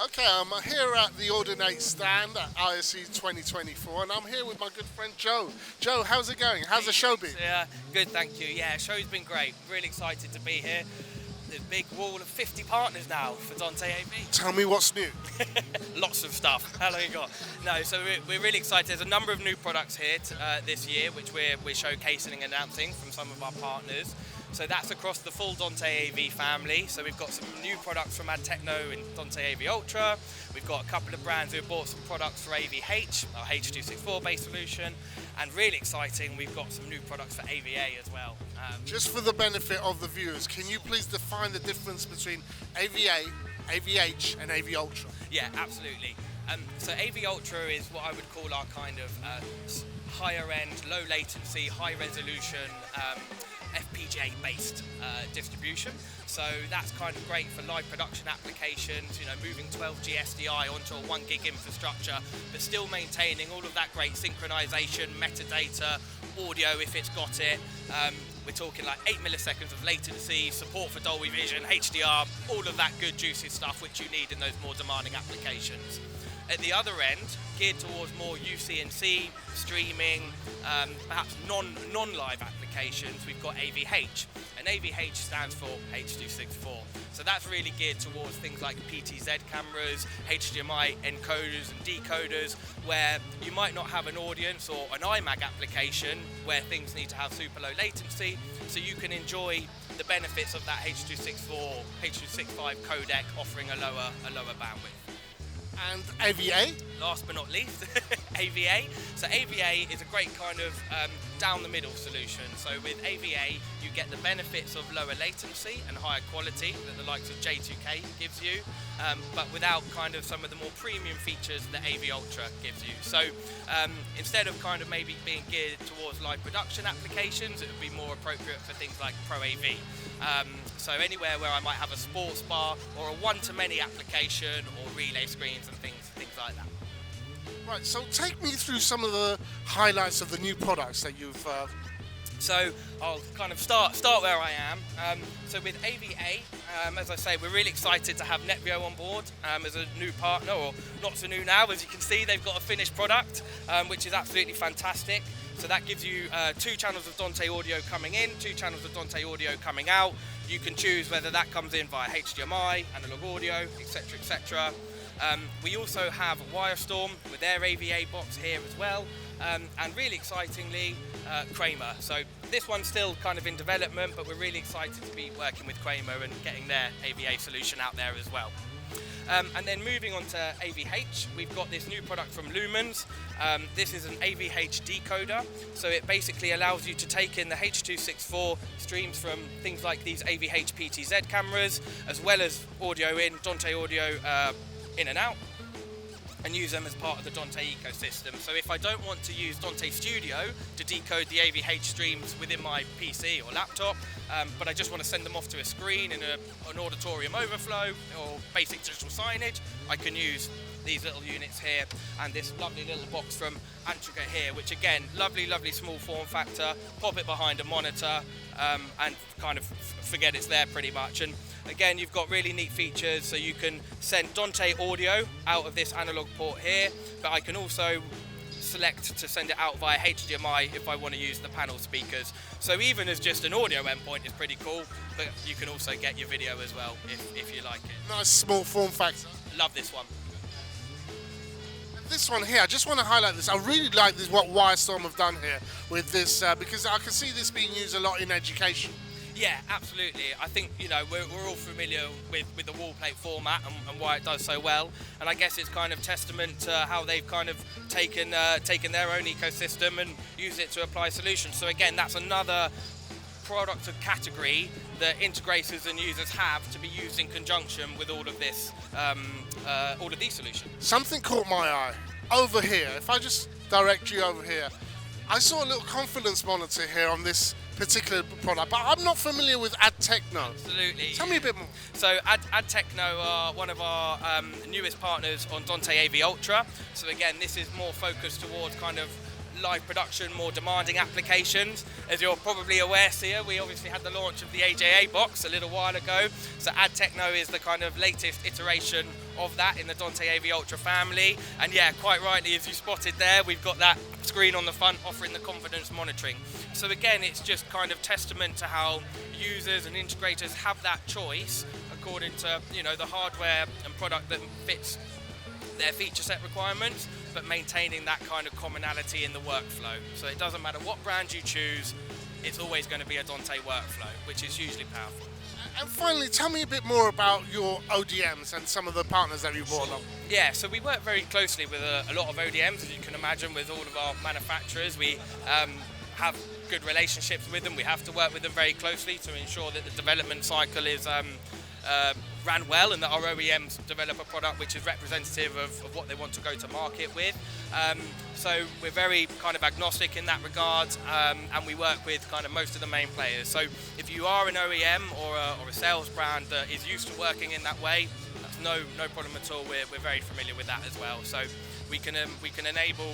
Okay, I'm here at the Audinate stand at ISE 2024, and I'm here with my good friend Joe. Joe, how's it going? How's the show been? Yeah, good, thank you. Yeah, show's been great. Really excited to be here. There's a big wall of 50 partners now for Dante AV. Tell me what's new. Lots of stuff. How long you got? No, so we're really excited. There's a number of new products here this year, which we're showcasing and announcing from some of our partners. So that's across the full Dante AV family. So we've got some new products from Antrica and Dante AV Ultra. We've got a couple of brands who have bought some products for AV-H, our H.264 based solution. And really exciting, we've got some new products for AV-A as well. Just for the benefit of the viewers, can you please define the difference between AV-A, AV-H and AV Ultra? Yeah, absolutely. So AV Ultra is what I would call our kind of higher end, low latency, high resolution FPGA based distribution. So that's kind of great for live production applications, you know, moving 12G SDI onto a 1 gig infrastructure, but still maintaining all of that great synchronization, metadata, audio if it's got it. We're talking like 8 milliseconds of latency, support for Dolby Vision, HDR, all of that good juicy stuff which you need in those more demanding applications. At the other end, geared towards more UC&C, streaming, perhaps non-live applications, we've got AV-H. And AV-H stands for H.264. So that's really geared towards things like PTZ cameras, HDMI encoders and decoders, where you might not have an audience or an iMac application where things need to have super low latency, so you can enjoy the benefits of that H.264, H.265 codec offering a lower bandwidth. And AV-A? Last but not least, AV-A. So AV-A is a great kind of down the middle solution. So with AV-A, you get the benefits of lower latency and higher quality that the likes of J2K gives you, but without kind of some of the more premium features that AV Ultra gives you. So instead of kind of maybe being geared towards live production applications, it would be more appropriate for things like Pro AV. So anywhere where I might have a sports bar or a one-to-many application or relay screens and things like that. Right, so take me through some of the highlights of the new products that you've... So I'll kind of start where I am. So with AV-A, as I say, we're really excited to have Netvio on board as a new partner, or not so new now. As you can see, they've got a finished product, which is absolutely fantastic. So that gives you 2 channels of Dante audio coming in, 2 channels of Dante audio coming out. You can choose whether that comes in via HDMI, analog audio, etc., etc. We also have WyreStorm with their AVA box here as well, and really excitingly, Kramer. So this one's still kind of in development, but we're really excited to be working with Kramer and getting their AVA solution out there as well. And then moving on to AV-H, we've got this new product from Lumems. This is an AV-H decoder, so it basically allows you to take in the H.264 streams from things like these AV-H PTZ cameras, as well as audio in, Dante audio in and out, and use them as part of the Dante ecosystem. So if I don't want to use Dante Studio to decode the AV-H streams within my PC or laptop, but I just want to send them off to a screen in an auditorium overflow or basic digital signage, I can use these little units here and this lovely little box from Antrica here, which again, lovely small form factor, pop it behind a monitor and kind of forget it's there pretty much. And again, you've got really neat features, so you can send Dante audio out of this analog port here, but I can also select to send it out via HDMI if I want to use the panel speakers. So even as just an audio endpoint is pretty cool, but you can also get your video as well if you like it. Nice small form factor. Love this one. This one here, I just want to highlight this. I really like this, what WyreStorm have done here with this, because I can see this being used a lot in education. Yeah, absolutely. I think, you know, we're all familiar with the wall plate format and why it does so well. And I guess it's kind of testament to how they've kind of taken their own ecosystem and used it to apply solutions. So again, that's another product of category that integrators and users have to be used in conjunction with all of this, all of these solutions. Something caught my eye over here. If I just direct you over here, I saw a little confidence monitor here on this particular product, but I'm not familiar with Adtechno. Absolutely. Tell me a bit more. So Adtechno are one of our newest partners on Dante AV Ultra. So again, this is more focused towards kind of live production, more demanding applications. As you're probably aware, Sia, we obviously had the launch of the AJA box a little while ago. So Adtechno is the kind of latest iteration of that in the Dante AV Ultra family. And yeah, quite rightly, as you spotted there, we've got that screen on the front offering the confidence monitoring. So again, it's just kind of testament to how users and integrators have that choice according to, you know, the hardware and product that fits their feature set requirements, but maintaining that kind of commonality in the workflow. So it doesn't matter what brand you choose, it's always going to be a Dante workflow, which is hugely powerful. And finally, tell me a bit more about your ODMs and some of the partners that you brought along. Yeah, so we work very closely with a lot of ODMs, as you can imagine, with all of our manufacturers. We have good relationships with them. We have to work with them very closely to ensure that the development cycle is ran well and that our OEMs develop a product which is representative of what they want to go to market with. So we're very kind of agnostic in that regard, and we work with kind of most of the main players. So if you are an OEM or a sales brand that is used to working in that way, that's no problem at all. We're very familiar with that as well. So we can enable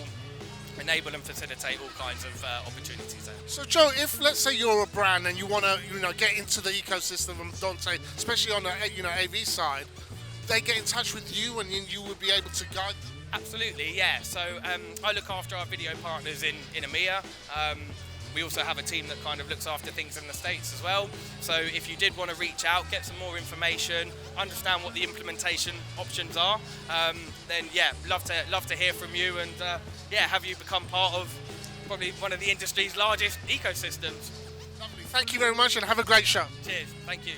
and facilitate all kinds of opportunities there. So Joe, if let's say you're a brand and you want to, you know, get into the ecosystem of Dante, especially on the, you know, AV side, they get in touch with you and you would be able to guide them? Absolutely, yeah. So I look after our video partners in EMEA. We also have a team that kind of looks after things in the States as well. So if you did want to reach out, get some more information, understand what the implementation options are, then yeah, love to hear from you and yeah, have you become part of probably one of the industry's largest ecosystems. Lovely. Thank you very much and have a great show. Cheers. Thank you.